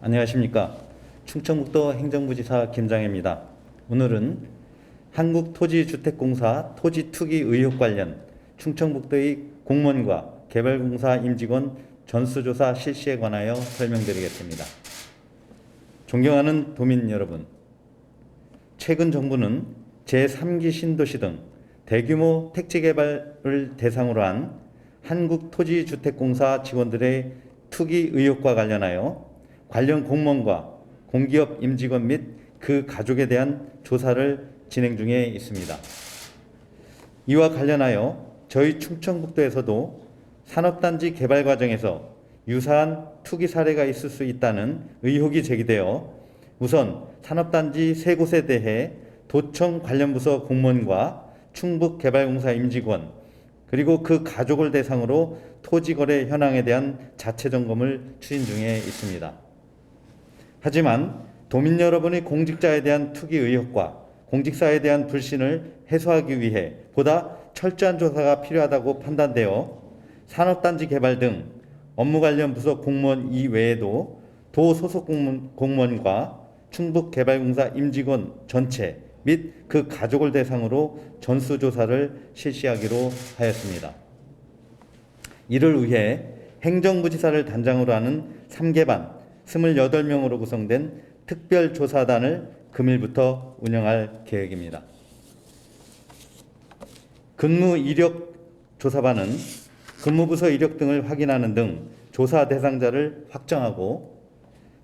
안녕하십니까. 충청북도 행정부지사 김장혜입니다. 오늘은 한국토지주택공사 토지 투기 의혹 관련 충청북도의 공무원과 개발공사 임직원 전수조사 실시에 관하여 설명드리겠습니다. 존경하는 도민 여러분, 최근 정부는 제3기 신도시 등 대규모 택지개발을 대상으로 한 한국토지주택공사 직원들의 투기 의혹과 관련하여 관련 공무원과 공기업 임직원 및 그 가족에 대한 조사를 진행 중에 있습니다. 이와 관련하여 저희 충청북도에서도 산업단지 개발 과정에서 유사한 투기 사례가 있을 수 있다는 의혹이 제기되어 우선 산업단지 3곳에 대해 도청 관련 부서 공무원과 충북개발공사 임직원 그리고 그 가족을 대상으로 토지거래 현황에 대한 자체 점검을 추진 중에 있습니다. 하지만 도민 여러분의 공직자에 대한 투기 의혹과 공직사에 대한 불신을 해소하기 위해 보다 철저한 조사가 필요하다고 판단되어 산업단지 개발 등 업무 관련 부서 공무원 이외에도 도 소속 공무원과 충북개발공사 임직원 전체 및 그 가족을 대상으로 전수조사를 실시하기로 하였습니다. 이를 위해 행정부지사를 단장으로 하는 3개반 28명으로 구성된 특별조사단을 금일부터 운영할 계획입니다. 근무 이력 조사반은 근무부서 이력 등을 확인하는 등 조사 대상자를 확정하고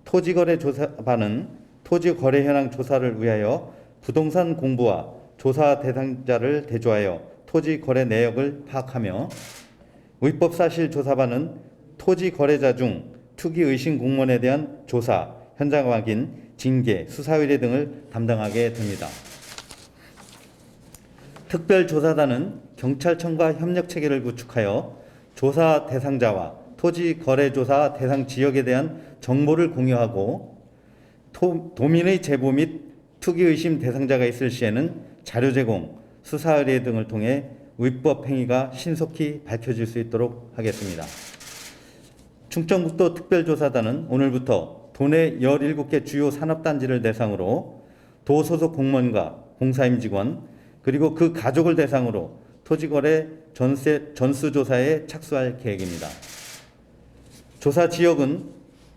토지거래 조사반은 토지거래 현황 조사를 위하여 부동산 공부와 조사 대상자를 대조하여 토지거래 내역을 파악하며 위법사실 조사반은 토지거래자 중 투기 의심 공무원에 대한 조사, 현장 확인, 징계, 수사 의뢰 등을 담당하게 됩니다. 특별조사단은 경찰청과 협력 체계를 구축하여 조사 대상자와 토지 거래 조사 대상 지역에 대한 정보를 공유하고 도민의 제보 및 투기 의심 대상자가 있을 시에는 자료 제공, 수사 의뢰 등을 통해 위법 행위가 신속히 밝혀질 수 있도록 하겠습니다. 충청북도 특별조사단은 오늘부터 도내 17개 주요 산업단지를 대상으로 도소속 공무원과 공사임직원 그리고 그 가족을 대상으로 토지거래 전수조사에 착수할 계획입니다. 조사 지역은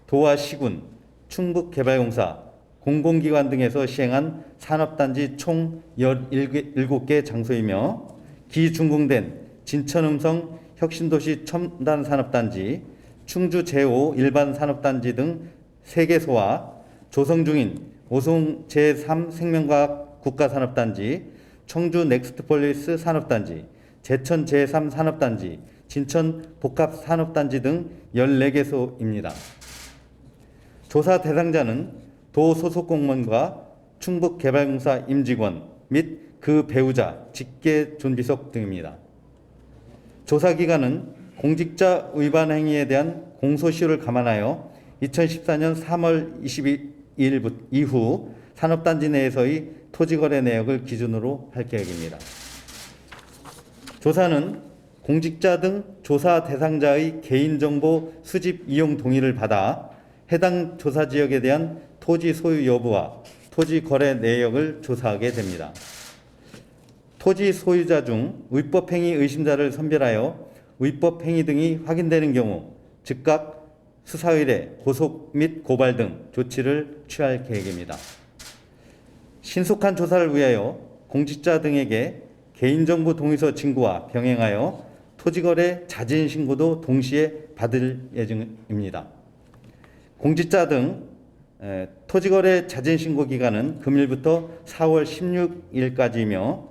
도와 시군, 충북개발공사, 공공기관 등에서 시행한 산업단지 총 17개 장소이며 기준공된 진천음성 혁신도시 첨단산업단지, 충주 제5 일반산업단지 등 3개소와 조성 중인 오송 제3 생명과학 국가산업단지, 청주 넥스트폴리스 산업단지, 제천 제3 산업단지, 진천 복합산업단지 등 14개소입니다. 조사 대상자는 도 소속 공무원과 충북개발공사 임직원 및 그 배우자, 직계존비속 등입니다. 조사 기간은 공직자 위반 행위에 대한 공소시효를 감안하여 2014년 3월 22일 이후 산업단지 내에서의 토지거래 내역을 기준으로 할 계획입니다. 조사는 공직자 등 조사 대상자의 개인정보 수집 이용 동의를 받아 해당 조사 지역에 대한 토지 소유 여부와 토지 거래 내역을 조사하게 됩니다. 토지 소유자 중 위법행위 의심자를 선별하여 위법행위 등이 확인되는 경우 즉각 수사의뢰, 고속 및 고발 등 조치를 취할 계획입니다. 신속한 조사를 위하여 공직자 등에게 개인정보 동의서 진구와 병행하여 토지거래 자진 신고도 동시에 받을 예정입니다. 공직자 등 토지거래 자진 신고 기간은 금일부터 4월 16일까지이며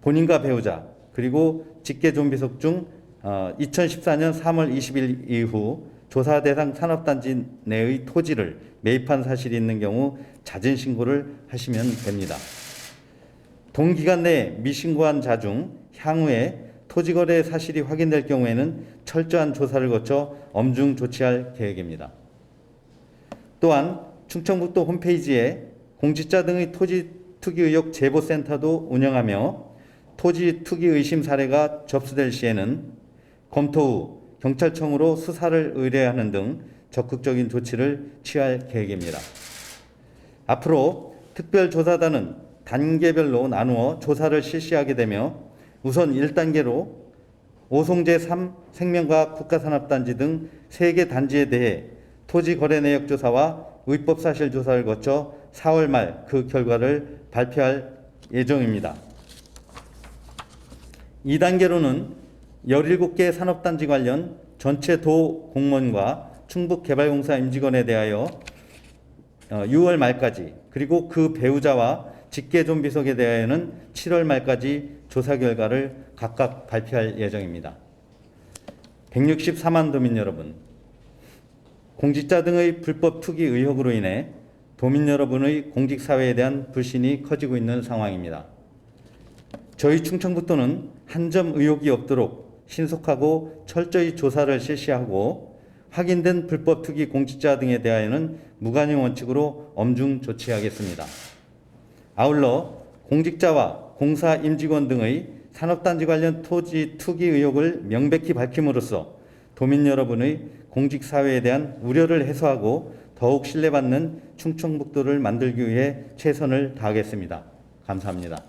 본인과 배우자 그리고 직계존비속 중 2014년 3월 20일 이후 조사 대상 산업단지 내의 토지를 매입한 사실이 있는 경우 자진 신고를 하시면 됩니다. 동기간 내에 미신고한 자 중 향후에 토지거래 사실이 확인될 경우에는 철저한 조사를 거쳐 엄중 조치할 계획입니다. 또한 충청북도 홈페이지에 공직자 등의 토지 투기 의혹 제보센터도 운영하며 토지 투기 의심 사례가 접수될 시에는 검토 후 경찰청으로 수사를 의뢰하는 등 적극적인 조치를 취할 계획입니다. 앞으로 특별조사단은 단계별로 나누어 조사를 실시하게 되며 우선 1단계로 오송제 3 생명과학 국가산업단지 등 3개 단지에 대해 토지거래 내역 조사와 의법사실 조사를 거쳐 4월 말 그 결과를 발표할 예정입니다. 2단계로는 17개 산업단지 관련 전체 도 공무원과 충북개발공사 임직원에 대하여 6월 말까지 그리고 그 배우자와 직계 좀비속에 대하여는 7월 말까지 조사 결과를 각각 발표할 예정입니다. 164만 도민 여러분, 공직자 등의 불법 투기 의혹으로 인해 도민 여러분의 공직사회에 대한 불신이 커지고 있는 상황입니다. 저희 충청북도는 한 점 의혹이 없도록 신속하고 철저히 조사를 실시하고 확인된 불법 투기 공직자 등에 대하여는 무관용 원칙으로 엄중 조치하겠습니다. 아울러 공직자와 공사 임직원 등의 산업단지 관련 토지 투기 의혹을 명백히 밝힘으로써 도민 여러분의 공직사회에 대한 우려를 해소하고 더욱 신뢰받는 충청북도를 만들기 위해 최선을 다하겠습니다. 감사합니다.